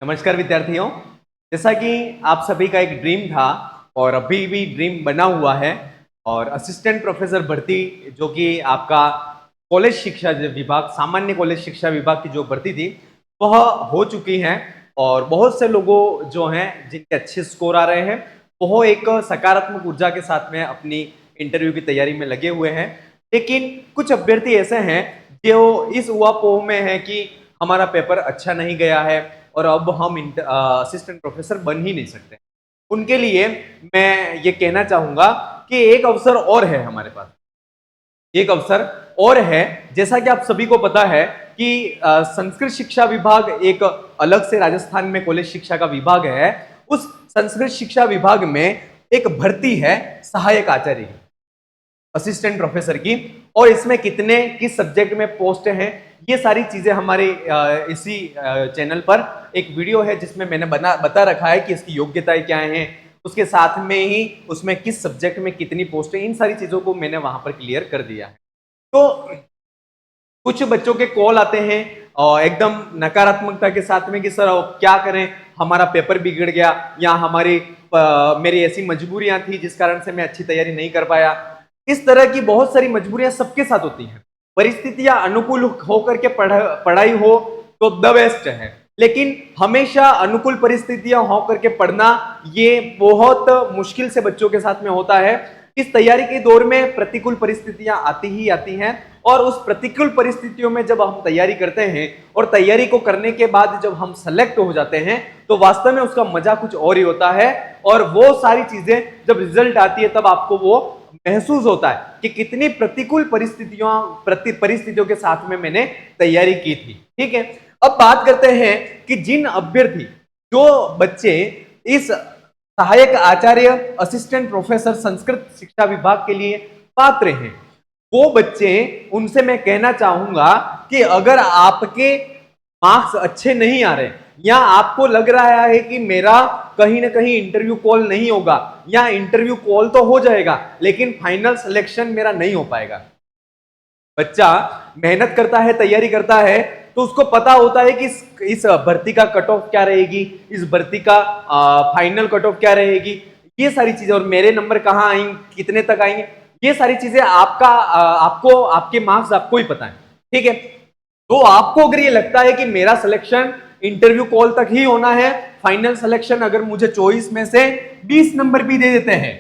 नमस्कार विद्यार्थियों। जैसा कि आप सभी का एक ड्रीम था और अभी भी ड्रीम बना हुआ है और असिस्टेंट प्रोफेसर भर्ती जो कि आपका कॉलेज शिक्षा विभाग सामान्य कॉलेज शिक्षा विभाग की जो भर्ती थी वह हो चुकी है और बहुत से लोगों जो हैं जिनके अच्छे स्कोर आ रहे हैं वो एक सकारात्मक ऊर्जा के साथ में अपनी इंटरव्यू की तैयारी में लगे हुए हैं। लेकिन कुछ अभ्यर्थी ऐसे हैं जो इस ऊहापोह में है कि हमारा पेपर अच्छा नहीं गया है और अब हम असिस्टेंट प्रोफेसर बन ही नहीं सकते। उनके लिए मैं ये कहना चाहूंगा कि एक अवसर और है हमारे पास, एक अवसर और है। जैसा कि आप सभी को पता है कि संस्कृत शिक्षा विभाग एक अलग से राजस्थान में कॉलेज शिक्षा का विभाग है। उस संस्कृत शिक्षा विभाग में एक भर्ती है सहायक आचार्य की, असिस्टेंट प्रोफेसर की, और इसमें कितने किस सब्जेक्ट में पोस्ट हैं ये सारी चीजें हमारे इसी चैनल पर एक वीडियो है जिसमें मैंने बता रखा है कि इसकी योग्यताएं क्या हैं, उसके साथ में ही उसमें किस सब्जेक्ट में कितनी पोस्ट है, इन सारी चीजों को मैंने वहां पर क्लियर कर दिया है। तो कुछ बच्चों के कॉल आते हैं और एकदम नकारात्मकता के साथ में कि सर क्या करें, हमारा पेपर बिगड़ गया या मेरी ऐसी मजबूरियां थी जिस कारण से मैं अच्छी तैयारी नहीं कर पाया। इस तरह की बहुत सारी मजबूरियां सबके साथ होती हैं। परिस्थितियां अनुकूल होकर के पढ़ाई हो तो द बेस्ट है, लेकिन हमेशा अनुकूल परिस्थितियां होकर के पढ़ना ये बहुत मुश्किल से बच्चों के साथ में होता है। इस तैयारी के दौर में प्रतिकूल परिस्थितियां आती ही आती हैं और उस प्रतिकूल परिस्थितियों में जब हम तैयारी करते हैं और तैयारी को करने के बाद जब हम सेलेक्ट हो जाते हैं तो वास्तव में उसका मजा कुछ और ही होता है। और वो सारी चीजें जब रिजल्ट आती है तब आपको वो महसूस होता है कि कितनी प्रतिकूल परिस्थितियों के साथ में मैंने तैयारी की थी। ठीक है, अब बात करते हैं कि जिन अभ्यर्थी जो बच्चे इस सहायक आचार्य असिस्टेंट प्रोफेसर संस्कृत शिक्षा विभाग के लिए पात्र हैं, वो बच्चे, उनसे मैं कहना चाहूंगा कि अगर आपके मार्क्स अच्छे नहीं आ रहे या आपको लग रहा है कि मेरा कहीं ना कहीं इंटरव्यू कॉल नहीं होगा या इंटरव्यू कॉल तो हो जाएगा लेकिन फाइनल सिलेक्शन मेरा नहीं हो पाएगा। बच्चा मेहनत करता है, तैयारी करता है तो उसको पता होता है कि इस भर्ती का कट ऑफ क्या रहेगी, इस भर्ती का फाइनल कट ऑफ क्या रहेगी, ये सारी चीजें, और मेरे नंबर कहाँ आएंगे, कितने तक आएंगे, ये सारी चीजें आपको आपके मार्क्स आपको ही पता है। ठीक है, तो आपको अगर ये लगता है कि मेरा सिलेक्शन इंटरव्यू कॉल तक ही होना है, फाइनल सिलेक्शन अगर मुझे 24 में से 20 नंबर भी दे देते हैं,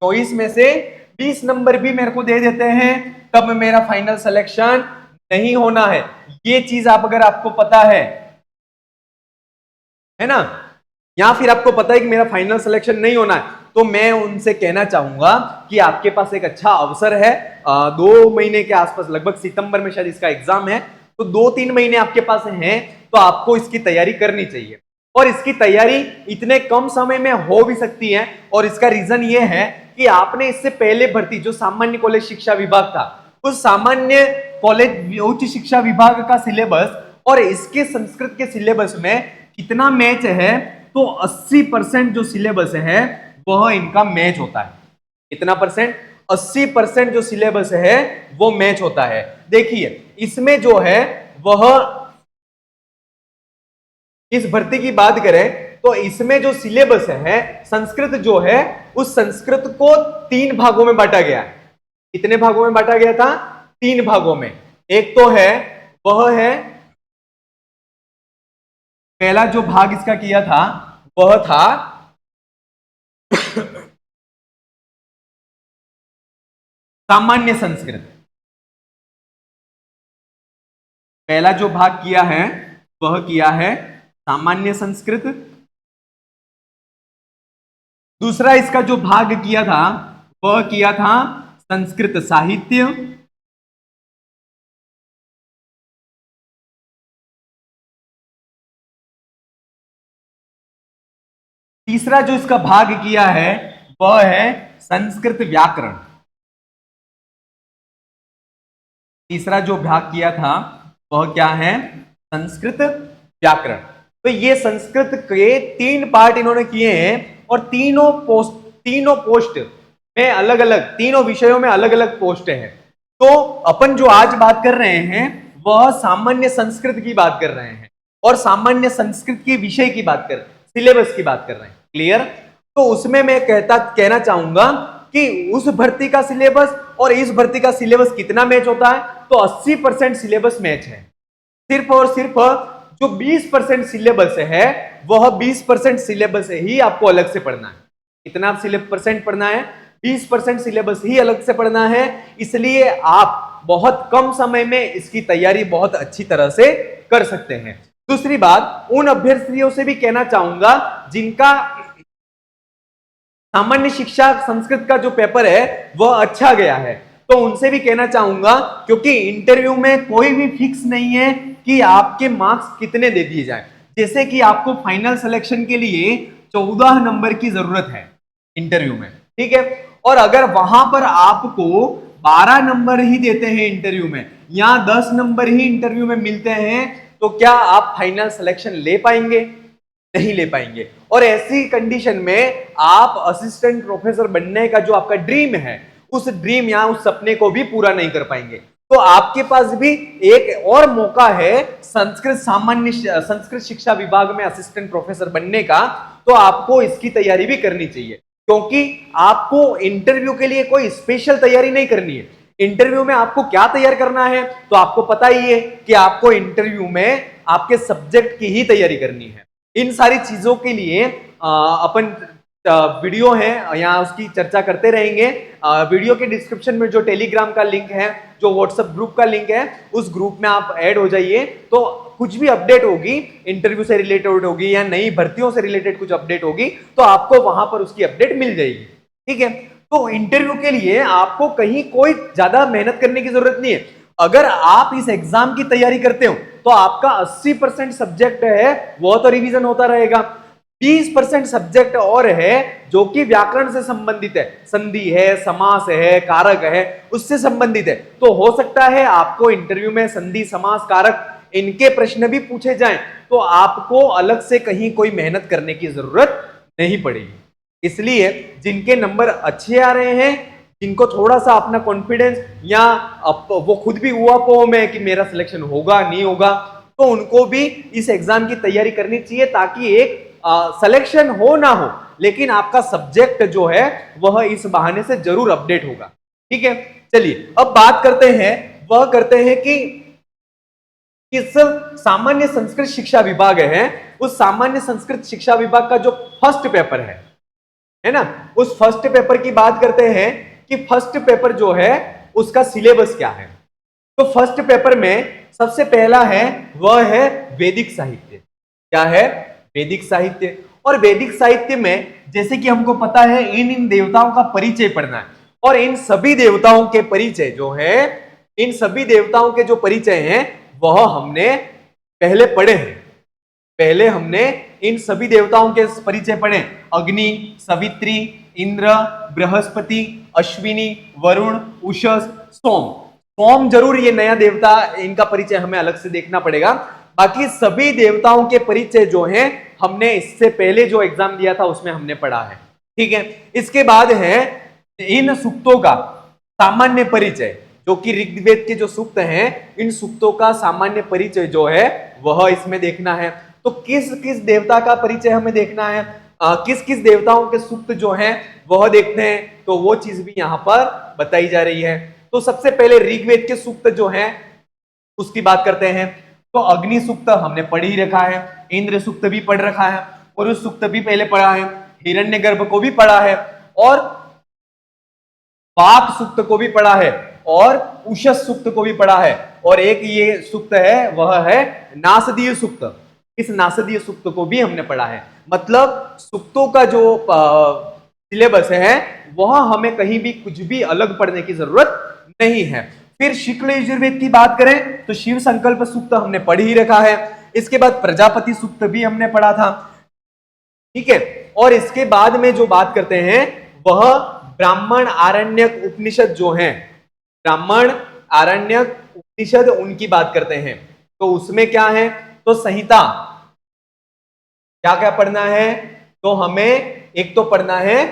24 में से 20 नंबर भी मेरे को दे देते हैं, तब मेरा फाइनल सिलेक्शन नहीं होना है, ये चीज अगर आपको पता है ना, या फिर आपको पता है कि मेरा फाइनल सिलेक्शन नहीं होना है, तो मैं उनसे कहना चाहूंगा कि आपके पास एक अच्छा अवसर है। 2 महीने के आसपास, लगभग सितंबर में शायद इसका एग्जाम है, तो 2-3 महीने आपके पास हैं, तो आपको इसकी तैयारी करनी चाहिए। और इसकी तैयारी इतने कम समय में हो भी सकती है और इसका रीजन ये है कि आपने इससे पहले भर्ती जो सामान्य कॉलेज शिक्षा विभाग था, उस सामान्य कॉलेज उच्च शिक्षा विभाग का सिलेबस और इसके संस्कृत के सिलेबस में कितना मैच है, तो 80% जो सिलेबस है वह इनका मैच होता है। कितना परसेंट? 80% जो सिलेबस है वो मैच होता है। देखिए इसमें जो है वह, इस भर्ती की बात करें तो इसमें जो सिलेबस है संस्कृत जो है, उस संस्कृत को 3 भागों में बांटा गया है। कितने भागों में बांटा गया था? 3 भागों में। एक तो है, वह है, पहला जो भाग इसका किया था वह था सामान्य संस्कृत। पहला जो भाग किया है वह किया है सामान्य संस्कृत। दूसरा इसका जो भाग किया था वह किया था संस्कृत साहित्य। तीसरा जो इसका भाग किया है वह है संस्कृत व्याकरण। तीसरा जो भाग किया था वह क्या है? संस्कृत व्याकरण। तो ये संस्कृत के 3 पार्ट इन्होंने किए हैं और तीनों पोस्ट में अलग अलग, तीनों विषयों में अलग अलग पोस्ट हैं। तो अपन जो आज बात कर रहे हैं वह सामान्य संस्कृत की बात कर रहे हैं। और सामान्य संस्कृत के विषय की बात कर, सिलेबस की बात कर रहे हैं, क्लियर। तो उसमें मैं कहना चाहूंगा कि उस भर्ती का सिलेबस और इस भर्ती का सिलेबस कितना मैच होता है, तो 80% सिलेबस मैच है। सिर्फ और सिर्फ जो 20% सिलेबस है वह 20% सिलेबस ही आपको अलग से पढ़ना है। कितना परसेंट पढ़ना है? 20% सिलेबस ही अलग से पढ़ना है। इसलिए आप बहुत कम समय में इसकी तैयारी बहुत अच्छी तरह से कर सकते हैं। दूसरी बात, उन अभ्यर्थियों से भी कहना चाहूंगा जिनका सामान्य शिक्षा संस्कृत का जो पेपर है वह अच्छा गया है, तो उनसे भी कहना चाहूंगा, क्योंकि इंटरव्यू में कोई भी फिक्स नहीं है कि आपके मार्क्स कितने दे दिए जाए। जैसे कि आपको फाइनल सिलेक्शन के लिए 14 नंबर की जरूरत है इंटरव्यू में, ठीक है, और अगर वहां पर आपको 12 नंबर ही देते हैं इंटरव्यू में या 10 नंबर ही इंटरव्यू में मिलते हैं, तो क्या आप फाइनल सिलेक्शन ले पाएंगे? नहीं ले पाएंगे। और ऐसी कंडीशन में आप असिस्टेंट प्रोफेसर बनने का जो आपका ड्रीम है, उस ड्रीम या उस सपने को भी पूरा नहीं कर पाएंगे। तो आपके पास भी एक और मौका है संस्कृत शिक्षा विभाग में असिस्टेंट प्रोफेसर बनने का, तो आपको इसकी तैयारी भी करनी चाहिए, क्योंकि आपको इंटरव्यू के लिए कोई स्पेशल तैयारी नहीं करनी है। इंटरव्यू में आपको क्या तैयार करना है, तो आपको पता ही है कि आपको इंटरव्यू में आपके सब्जेक्ट की ही तैयारी करनी है। इन सारी चीजों के लिए अपन वीडियो है यहाँ उसकी चर्चा करते रहेंगे। वीडियो के डिस्क्रिप्शन में जो टेलीग्राम का लिंक है, जो व्हाट्सएप ग्रुप का लिंक है, उस ग्रुप में आप ऐड हो जाइए। तो कुछ भी अपडेट होगी, इंटरव्यू से रिलेटेड होगी या नई भर्तियों से रिलेटेड कुछ अपडेट होगी, तो आपको वहां पर उसकी अपडेट मिल जाएगी, ठीक है। तो इंटरव्यू के लिए आपको कहीं कोई ज्यादा मेहनत करने की जरूरत नहीं है। अगर आप इस एग्जाम की तैयारी करते हो तो आपका 80% सब्जेक्ट है वो तो रिवीजन होता रहेगा। 20% सब्जेक्ट और है जो कि व्याकरण से संबंधित है, संधि है, समास है, कारक है, उससे संबंधित है। तो हो सकता है आपको इंटरव्यू में संधि, समास, कारक इनके प्रश्न भी पूछे जाएं, तो आपको अलग से कहीं कोई मेहनत करने की जरूरत नहीं पड़ेगी। इसलिए जिनके नंबर अच्छे आ रहे हैं, जिनको थोड़ा सा अपना कॉन्फिडेंस या वो खुद भी हुआ पोम है कि मेरा सिलेक्शन होगा नहीं होगा, तो उनको भी इस एग्जाम की तैयारी करनी चाहिए, ताकि एक सिलेक्शन हो ना हो, लेकिन आपका सब्जेक्ट जो है वह इस बहाने से जरूर अपडेट होगा, ठीक है। चलिए अब बात करते हैं कि इस सामान्य संस्कृत शिक्षा विभाग है, उस सामान्य संस्कृत शिक्षा विभाग का जो फर्स्ट पेपर है ना, उस फर्स्ट पेपर की बात करते हैं कि फर्स्ट पेपर जो है उसका सिलेबस क्या है। तो फर्स्ट पेपर में सबसे पहला है वह है वैदिक साहित्य। क्या है? वैदिक साहित्य। और वैदिक साहित्य में जैसे कि हमको पता है इन देवताओं का परिचय पढ़ना है, और इन सभी देवताओं के परिचय जो है, इन सभी देवताओं के जो परिचय हैं वह हमने पहले पढ़े हैं। पहले हमने इन सभी देवताओं के परिचय पढ़े, अग्नि, सवित्री, इंद्र, बृहस्पति, अश्विनी, वरुण, उषस, सोम। सोम जरूर ये नया देवता, इनका परिचय हमें अलग से देखना पड़ेगा। बाकी सभी देवताओं के परिचय जो हैं हमने इससे पहले जो एग्जाम दिया था उसमें हमने पढ़ा है, ठीक है। इसके बाद है इन सूक्तों का सामान्य परिचय, जो कि ऋग्वेद के जो सूक्त हैं, इन सूक्तों का सामान्य परिचय जो है वह इसमें देखना है। तो किस किस देवता का परिचय हमें देखना है, किस किस देवताओं के सूक्त जो हैं वह देखते हैं, तो वो चीज भी यहाँ पर बताई जा रही है। तो सबसे पहले ऋग्वेद के सूक्त जो हैं उसकी बात करते हैं। तो अग्नि सूक्त हमने पढ़ ही रखा है, इंद्र सूक्त भी पढ़ रखा है, पुरुष सूक्त भी पहले पढ़ा है, हिरण्यगर्भ को भी पढ़ा है, और पाक सूक्त को भी पढ़ा है, और उषस सूक्त को भी पढ़ा है, और एक ये सूक्त है वह है नासदीय सूक्त। इस नासदीय सूक्त को भी हमने पढ़ा है। मतलब सूक्तों का जो सिलेबस है वह हमें कहीं भी कुछ भी अलग पढ़ने की जरूरत नहीं है। फिर शुक्ल यजुर्वेद की बात करें तो शिव संकल्प सूक्त हमने पढ़ ही रखा है। इसके बाद प्रजापति सूक्त भी हमने पढ़ा था, ठीक है। और इसके बाद में जो बात करते हैं वह ब्राह्मण, आरण्यक, उपनिषद जो हैं, ब्राह्मण, आरण्यक, उपनिषद, उनकी बात करते हैं। तो उसमें क्या है, तो संहिता, क्या क्या पढ़ना है, तो हमें एक तो पढ़ना है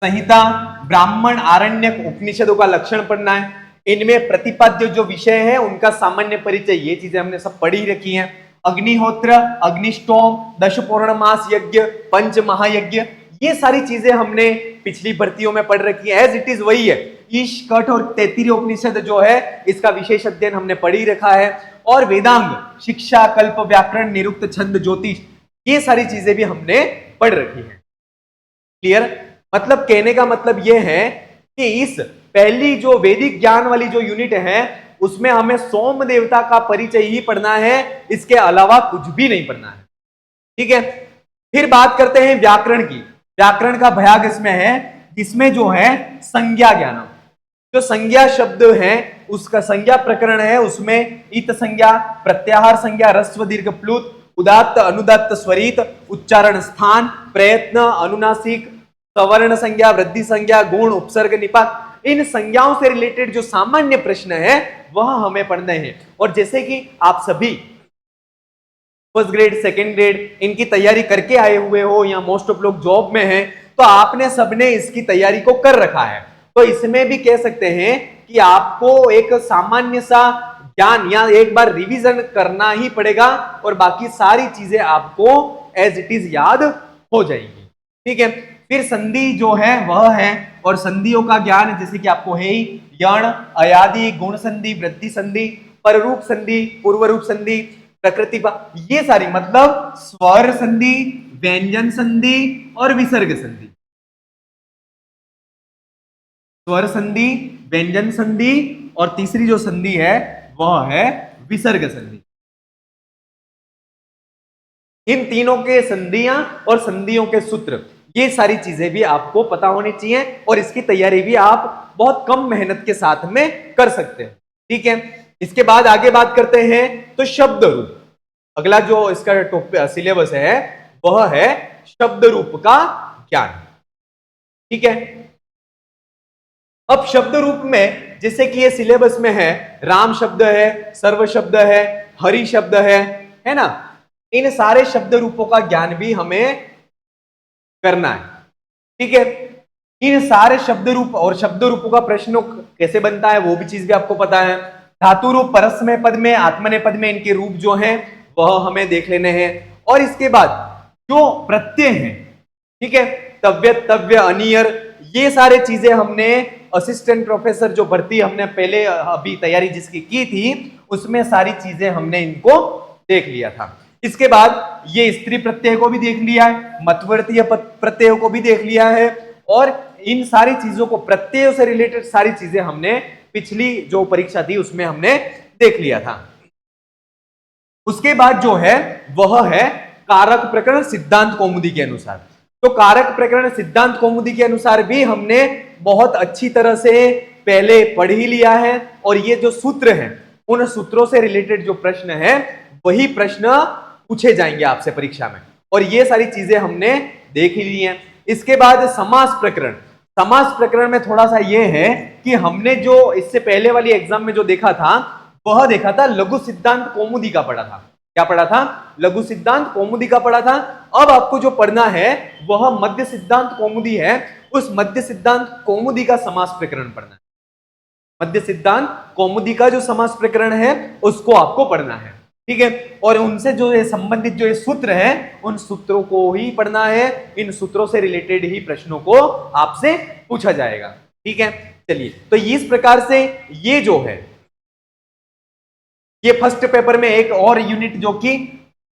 संहिता, ब्राह्मण, आरण्यक, उपनिषदों का लक्षण पढ़ना है, इनमें प्रतिपाद्य जो विषय है उनका सामान्य परिचय, ये चीजें हमने सब पढ़ी रखी हैं। अग्निहोत्र, अग्निष्टोम, दश पौर्णमास यज्ञ, पंच महायज्ञ, ये सारी चीजें हमने पिछली भर्तियों में पढ़ रखी है। एज इट इज वही है। ईश, कठ और तैत्तिरीय उपनिषद जो है इसका विशेष अध्ययन हमने पढ़ ही रखा है। और वेदांग, शिक्षा, कल्प, व्याकरण, निरुक्त, छंद, ज्योतिष, ये सारी चीजें भी हमने पढ़ रखी है। क्लियर? मतलब कहने का मतलब यह है कि इस पहली जो वैदिक ज्ञान वाली जो यूनिट है उसमें हमें सोम देवता का परिचय ही पढ़ना है, इसके अलावा कुछ भी नहीं पढ़ना है। ठीक है? फिर बात करते हैं व्याकरण की। व्याकरण का भाग इसमें है जिसमें जो है संज्ञा ज्ञान, जो संज्ञा शब्द है उसका संज्ञा प्रकरण है, उसमें इत संज्ञा, प्रत्याहार संज्ञा, ह्रस्व दीर्घ प्लुत, उदात्त अनुदात्त स्वरित, उच्चारण स्थान, प्रयत्न, अनुनासिक, सवर्ण संज्ञा, वृद्धि संज्ञा, गुण, उपसर्ग, निपात, इन संज्ञाओं से रिलेटेड जो सामान्य प्रश्न है वह हमें पढ़ने हैं। और जैसे कि आप सभी फर्स्ट ग्रेड, सेकेंड ग्रेड इनकी तैयारी करके आए हुए हो या मोस्ट ऑफ लोग जॉब में हैं, तो आपने सबने इसकी तैयारी को कर रखा है, तो इसमें भी कह सकते हैं कि आपको एक सामान्य सा ज्ञान या एक बार रिवीजन करना ही पड़ेगा और बाकी सारी चीजें आपको एज इट इज याद हो जाएंगी। ठीक है? फिर संधि जो है वह है, और संधियों का ज्ञान जैसे कि आपको है ही, यण, अयादि, गुण संधि, वृद्धि संधि, पररूप संधि, पूर्व रूप संधि, प्रकृति, ये सारी मतलब स्वर संधि, व्यंजन संधि और विसर्ग संधि। स्वर संधि, व्यंजन संधि और तीसरी जो संधि है वह है विसर्ग संधि। इन तीनों के संधियां और संधियों के सूत्र, ये सारी चीजें भी आपको पता होनी चाहिए और इसकी तैयारी भी आप बहुत कम मेहनत के साथ में कर सकते हैं। ठीक है? इसके बाद आगे बात करते हैं तो शब्द रूप। अगला जो इसका सिलेबस है वह है शब्द रूप का ज्ञान। ठीक है? अब शब्द रूप में जैसे कि ये सिलेबस में है, राम शब्द है, सर्व शब्द है, हरि शब्द है ना? इन सारे शब्द रूपों का ज्ञान भी हमें करना है। ठीक है? इन सारे शब्द रूप और शब्द रूपों का प्रश्न कैसे बनता है वो भी चीज भी आपको पता है। धातु रूप, परस्मय पद में, आत्मनेय पद में इनके रूप जो हैं वह हमें देख लेने हैं। और इसके बाद जो प्रत्यय हैं, ठीक है, तव्य, तव्य, अनियर, ये सारे चीजें हमने असिस्टेंट प्रोफेसर जो भर्ती हमने पहले अभी तैयारी जिसकी की थी उसमें सारी चीजें हमने इनको देख लिया था। इसके बाद ये स्त्री प्रत्यय को भी देख लिया है, मध्यवर्तीय प्रत्ययों को भी देख लिया है, और इन सारी चीजों को, प्रत्ययों से रिलेटेड सारी चीजें हमने पिछली जो परीक्षा थी उसमें हमने देख लिया था। उसके बाद जो है वह है कारक प्रकरण सिद्धांत कौमुदी के अनुसार। तो कारक प्रकरण सिद्धांत कौमुदी के अनुसार भी हमने बहुत अच्छी तरह से पहले पढ़ ही लिया है, और ये जो सूत्र हैं उन सूत्रों से रिलेटेड जो प्रश्न है वही प्रश्न पूछे जाएंगे आपसे परीक्षा में, और ये सारी चीजें हमने देख ही ली हैं। इसके बाद समास प्रकरण। समास प्रकरण में थोड़ा सा ये है कि हमने जो इससे पहले वाली एग्जाम में जो देखा था वह देखा था लघु सिद्धांत कौमुदी का पढ़ा था। क्या पढ़ा था? लघु सिद्धांत कौमुदी का पढ़ा था। अब आपको जो पढ़ना है वह मध्य सिद्धांत कौमुदी है, उस मध्य सिद्धांत कौमुदी का समास प्रकरण पढ़ना है। मध्य सिद्धांत कौमुदी का जो समास प्रकरण है उसको आपको पढ़ना है। ठीक है? और उनसे जो संबंधित जो सूत्र है उन सूत्रों को ही पढ़ना है, इन सूत्रों से रिलेटेड ही प्रश्नों को आपसे पूछा जाएगा। ठीक है? चलिए, तो इस प्रकार से ये जो है ये फर्स्ट पेपर में एक और यूनिट जो कि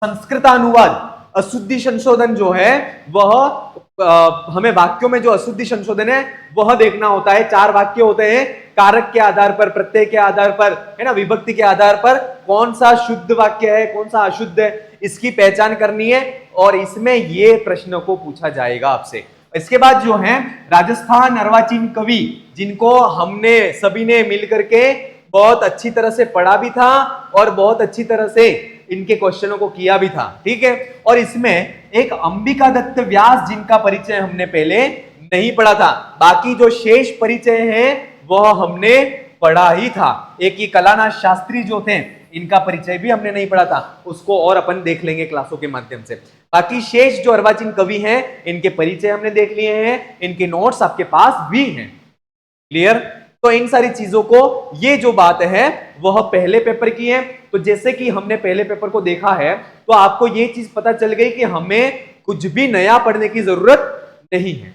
संस्कृतानुवाद, अशुद्धि संशोधन जो है वह हमें वाक्यों में जो अशुद्धि संशोधन है वह देखना होता है। 4 वाक्य होते हैं, कारक के आधार पर, प्रत्यय के आधार पर, है ना, विभक्ति के आधार पर कौन सा शुद्ध वाक्य है कौन सा अशुद्ध है इसकी पहचान करनी है, और इसमें ये प्रश्न को पूछा जाएगा आपसे। इसके बाद जो है राजस्थान अर्वाचीन कवि, जिनको हमने सभी ने मिलकर के बहुत अच्छी तरह से पढ़ा भी था और बहुत अच्छी तरह से इनके क्वेश्चनों को किया भी था। ठीक है? और इसमें एक अंबिका दत्त व्यास जिनका परिचय हमने पहले नहीं पढ़ा था, बाकी जो शेष परिचय है वह हमने पढ़ा ही था। एक ये कलानाथ शास्त्री जो थे इनका परिचय भी हमने नहीं पढ़ा था, उसको और अपन देख लेंगे क्लासों के माध्यम से। बाकी शेष जो अर्वाचीन कवि हैं इनके परिचय हमने देख लिए हैं, इनके नोट्स आपके पास भी हैं। क्लियर? तो इन सारी चीजों को, ये जो बात है वह पहले पेपर की है। तो जैसे कि हमने पहले पेपर को देखा है, तो आपको ये चीज पता चल गई कि हमें कुछ भी नया पढ़ने की जरूरत नहीं है।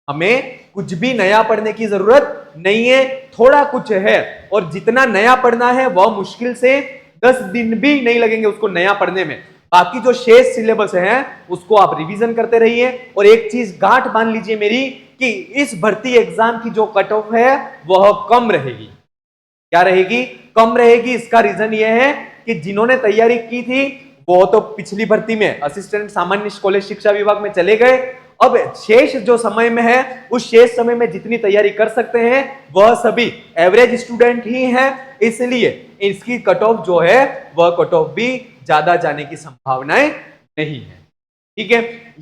हमें कुछ भी नया पढ़ने की जरूरत नहीं है, थोड़ा कुछ है, और जितना नया पढ़ना है वह मुश्किल से 10 दिन भी नहीं लगेंगे उसको नया पढ़ने में। बाकी जो शेष सिलेबस है उसको आप रिवीजन करते रहिए। और एक चीज गांठ बांध लीजिए मेरी, कि इस भर्ती एग्जाम की जो कट ऑफ है वह कम रहेगी। क्या रहेगी? कम रहेगी। इसका रीजन यह है कि जिन्होंने तैयारी की थी वो तो पिछली भर्ती में असिस्टेंट सामान्य कॉलेज शिक्षा विभाग में चले गए। अब शेष जो समय में है, उस शेष समय में जितनी तैयारी कर सकते हैं वह सभी एवरेज स्टूडेंट ही हैं, इसलिए इसकी कट ऑफ जो है वह कट ऑफ भी ज्यादा जाने की संभावनाएं नहीं है। ठीक है,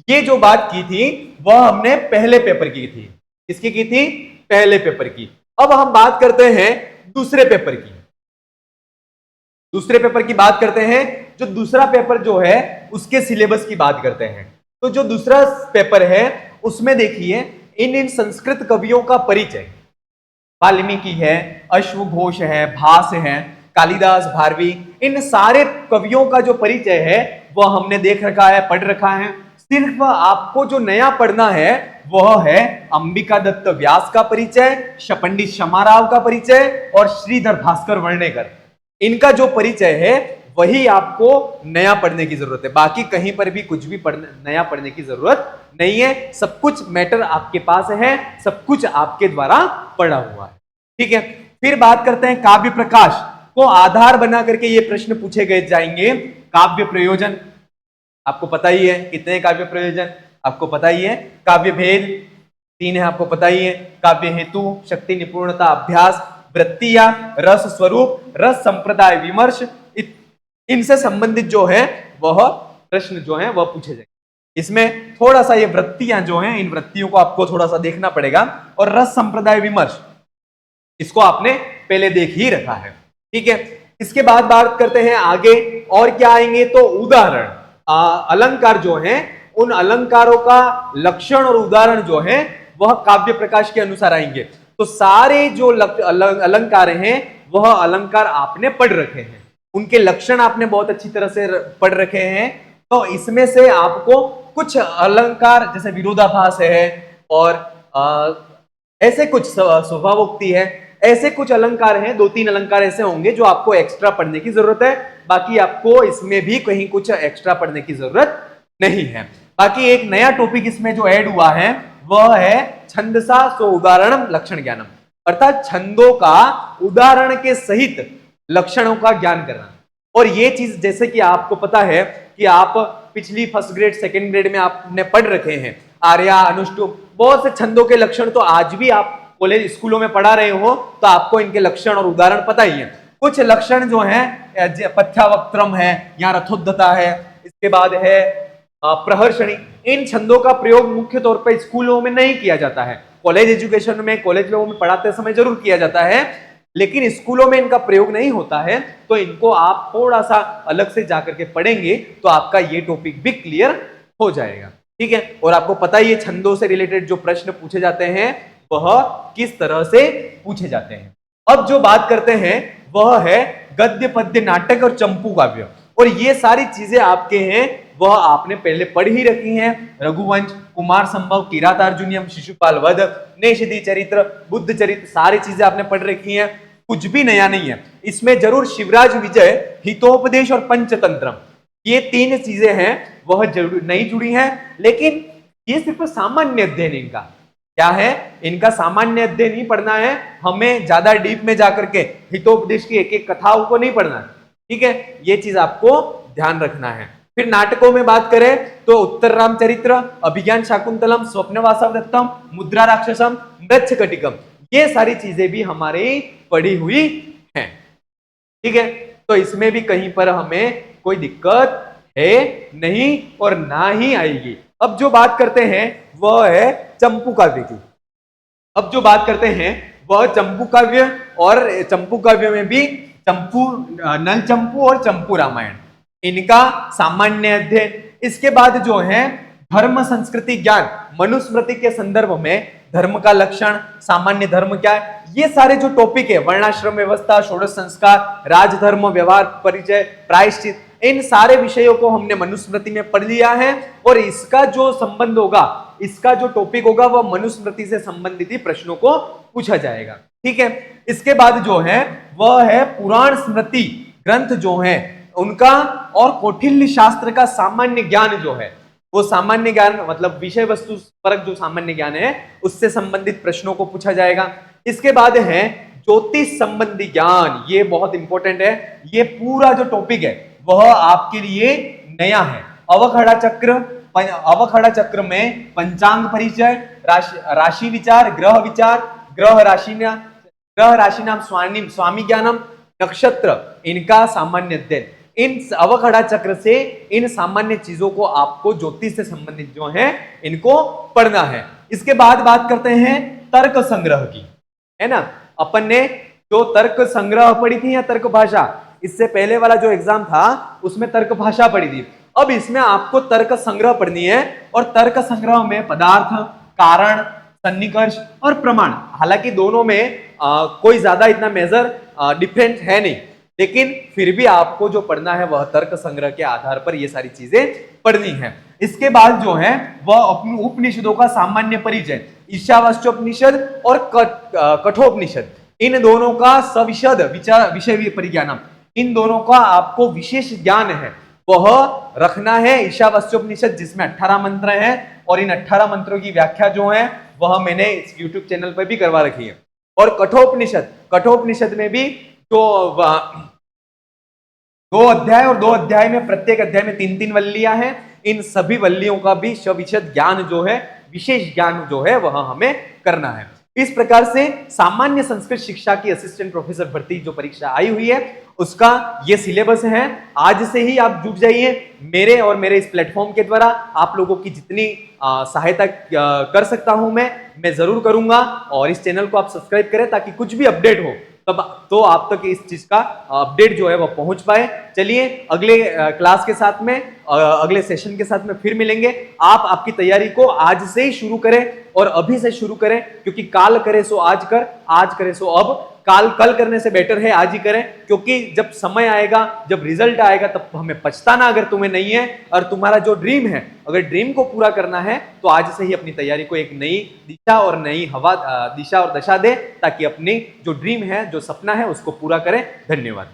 ये जो बात की थी वह हमने पहले पेपर की थी। किसकी की थी? पहले पेपर की। अब हम बात करते हैं दूसरे पेपर की। दूसरे पेपर की बात करते हैं। जो दूसरा पेपर जो है उसके सिलेबस की बात करते हैं। तो जो दूसरा पेपर है उसमें देखिए, इन संस्कृत कवियों का परिचय, वाल्मीकि है, अश्वघोष है, भास है, कालिदास, भारवी, इन सारे कवियों का जो परिचय है वह हमने देख रखा है, पढ़ रखा है। सिर्फ आपको जो नया पढ़ना है वह है अंबिका दत्त व्यास का परिचय, पंडित क्षमाराव का परिचय और श्रीधर भास्कर वर्णेकर, इनका जो परिचय है वही आपको नया पढ़ने की जरूरत है। बाकी कहीं पर भी कुछ भी नया पढ़ने की जरूरत नहीं है। सब कुछ मैटर आपके पास है, सब कुछ आपके द्वारा पढ़ा हुआ है। ठीक है, फिर बात करते हैं काव्य प्रकाश को आधार बना करके ये प्रश्न पूछे गए जाएंगे। काव्य प्रयोजन आपको पता ही है, कितने काव्य प्रयोजन आपको पता ही है। काव्य भेद 3 है, आपको पता ही है। काव्य हेतु, शक्ति, निपुणता, अभ्यास, वृत्तियां, रस स्वरूप, रस संप्रदाय, विमर्श, इनसे संबंधित जो है वह प्रश्न जो है वह पूछे जाएंगे। इसमें थोड़ा सा ये वृत्तियां जो हैं, इन वृत्तियों को आपको थोड़ा सा देखना पड़ेगा। और रस संप्रदाय विमर्श, इसको आपने पहले देख ही रखा है। ठीक है, इसके बाद बात करते हैं आगे और क्या आएंगे, तो उदाहरण, अलंकार जो है, उन अलंकारों का लक्षण और उदाहरण जो है वह काव्य प्रकाश के अनुसार आएंगे। तो सारे जो अलंकार हैं वह अलंकार आपने पढ़ रखे हैं, उनके लक्षण आपने बहुत अच्छी तरह से पढ़ रखे हैं। तो इसमें से आपको कुछ अलंकार जैसे विरोधाभास है और ऐसे कुछ स्वभावोक्ति है, ऐसे कुछ अलंकार हैं, 2-3 अलंकार ऐसे होंगे जो आपको एक्स्ट्रा पढ़ने की जरूरत है। बाकी आपको इसमें भी कहीं कुछ एक्स्ट्रा पढ़ने की जरूरत नहीं है। बाकी एक नया टॉपिक इसमें जो ऐड हुआ है वह है छंदसा स्व उदाहरणम लक्षण ज्ञानम, अर्थात छंदों का उदाहरण के सहित लक्षणों का ज्ञान करना। और ये चीज जैसे कि आपको पता है कि आप पिछली फर्स्ट ग्रेड सेकंड ग्रेड में आपने पढ़ रखे हैं, आर्या, अनुष्टुप, बहुत से छंदों के लक्षण तो आज भी आप कॉलेज स्कूलों में पढ़ा रहे हो, तो आपको इनके लक्षण और उदाहरण पता ही है। कुछ लक्षण जो है पथ्यावक्त्रम है, यहाँ रथोद्धता है, इसके बाद है प्रहर्षणी। इन छंदों का प्रयोग मुख्य तौर पर स्कूलों में नहीं किया जाता है। कॉलेज एजुकेशन में, कॉलेज में पढ़ाते समय जरूर किया जाता है, लेकिन स्कूलों में इनका प्रयोग नहीं होता है। तो इनको आप थोड़ा सा अलग से जाकर के पढ़ेंगे तो आपका ये टॉपिक भी क्लियर हो जाएगा। ठीक है, और आपको पता ही है छंदों से रिलेटेड जो प्रश्न पूछे जाते हैं वह किस तरह से पूछे जाते हैं। अब जो बात करते हैं वह है गद्य, पद्य, नाटक और चंपू काव्य। और ये सारी चीजें आपके हैं वह आपने पहले पढ़ ही रखी हैं। रघुवंश, कुमार संभव, किरातार्जुनीयम, शिशुपाल वध, नेषधि चरित्र, बुद्ध चरित्र, सारी चीजें आपने पढ़ रखी हैं, कुछ भी नया नहीं है। इसमें जरूर शिवराज विजय, हितोपदेश और पंचतंत्रम, ये 3 चीजें हैं वह जरूर नहीं जुड़ी हैं, लेकिन ये सिर्फ सामान्य अध्ययन इनका क्या है, इनका सामान्य अध्ययन ही पढ़ना है। हमें ज्यादा डीप में जाकर के हितोपदेश की एक एक कथाओं को नहीं पढ़ना है। ठीक है, ये चीज आपको ध्यान रखना है। फिर नाटकों में बात करें तो उत्तर रामचरित्र, अभिज्ञान शाकुंतलम, स्वप्नवासव दत्तम, मुद्रा राक्षसम, मृच्छकटिकम, ये सारी चीजें भी हमारी पढ़ी हुई हैं। ठीक है, तो इसमें भी कहीं पर हमें कोई दिक्कत है नहीं और ना ही आएगी। अब जो बात करते हैं वह है चंपू काव्य की। अब जो बात करते हैं वह चंपू काव्य, और चंपू काव्य में भी चंपू, नल चंपू और चंपू रामायण, इनका सामान्य अध्ययन। इसके बाद जो है धर्म, संस्कृति, ज्ञान, मनुस्मृति के संदर्भ में धर्म का लक्षण, सामान्य धर्म क्या है, ये सारे जो टॉपिक है, वर्णाश्रम व्यवस्था, षोडश संस्कार, राजधर्म, व्यवहार परिचय, प्रायश्चित, इन सारे विषयों को हमने मनुस्मृति में पढ़ लिया है और इसका जो संबंध होगा, इसका जो टॉपिक होगा वह मनुस्मृति से संबंधित ही प्रश्नों को पूछा जाएगा। ठीक है, इसके बाद जो है वह है पुराण स्मृति ग्रंथ जो है उनका, और कौटिल्य शास्त्र का सामान्य ज्ञान जो है, वो सामान्य ज्ञान मतलब विषय वस्तु परक जो सामान्य ज्ञान है उससे संबंधित प्रश्नों को पूछा जाएगा। इसके बाद है ज्योतिष संबंधी ज्ञान, ये बहुत इंपॉर्टेंट है। ये पूरा जो टॉपिक है वह आपके लिए नया है। अवखड़ा चक्र, अवखड़ा चक्र में पंचांग परिचय, राशि विचार, ग्रह राशि नाम स्वामी ज्ञानम, नक्षत्र, इनका सामान्य अध्ययन, इन अवखड़ा चक्र से इन सामान्य चीजों को आपको ज्योतिष से संबंधित जो है इनको पढ़ना है। इसके बाद बात करते हैं तर्क संग्रह की, है ना। अपन ने जो तर्क संग्रह पढ़ी थी या तर्क भाषा, इससे पहले वाला जो एग्जाम था उसमें तर्क भाषा पढ़ी थी। अब इसमें आपको तर्क संग्रह पढ़नी है और तर्क संग्रह में पदार्थ, कारण, सन्निकर्ष और प्रमाण, हालांकि दोनों में कोई ज्यादा इतना मेजर डिफरेंस है नहीं, लेकिन फिर भी आपको जो पढ़ना है वह तर्क संग्रह के आधार पर ये सारी चीजें पढ़नी है। इसके बाद जो है वह अपने उपनिषदों का सामान्य परिचय, ईशावास्योपनिषद और कठोपनिषद, इन दोनों का सविशद विषय परिज्ञानम, इन दोनों का आपको विशेष ज्ञान है वह रखना है। ईशावास्योपनिषद जिसमें 18 मंत्र हैं और इन 18 मंत्रों की व्याख्या जो है वह मैंने इस YouTube चैनल पर भी करवा रखी है। और कठोपनिषद में भी जो 2 अध्याय और 2 अध्याय में, प्रत्येक अध्याय में 3-3 वल्लियां हैं, इन सभी वल्लियों का भी सविशद ज्ञान जो है, विशेष ज्ञान जो है वह हमें करना है। इस प्रकार से सामान्य संस्कृत शिक्षा की असिस्टेंट प्रोफेसर भर्ती जो परीक्षा आई हुई है उसका ये सिलेबस है। आज से ही आप जुट जाइए मेरे और मेरे इस प्लेटफॉर्म के द्वारा। आप लोगों की जितनी सहायता कर सकता हूं मैं जरूर करूंगा, और इस चैनल को आप सब्सक्राइब करें ताकि कुछ भी अपडेट हो तब तो आप तक इस चीज का अपडेट जो है वो पहुंच पाए। चलिए अगले क्लास के साथ में, अगले सेशन के साथ में फिर मिलेंगे। आप आपकी तैयारी को आज से ही शुरू करें और अभी से शुरू करें, क्योंकि काल करे सो आज कर, आज करे सो अब, कल करने से बेटर है आज ही करें, क्योंकि जब समय आएगा, जब रिजल्ट आएगा तब हमें पछताना अगर तुम्हें नहीं है। और तुम्हारा जो ड्रीम है, अगर ड्रीम को पूरा करना है तो आज से ही अपनी तैयारी को एक नई दिशा और नई दिशा और दशा दे, ताकि अपनी जो ड्रीम है, जो सपना है उसको पूरा करें। धन्यवाद।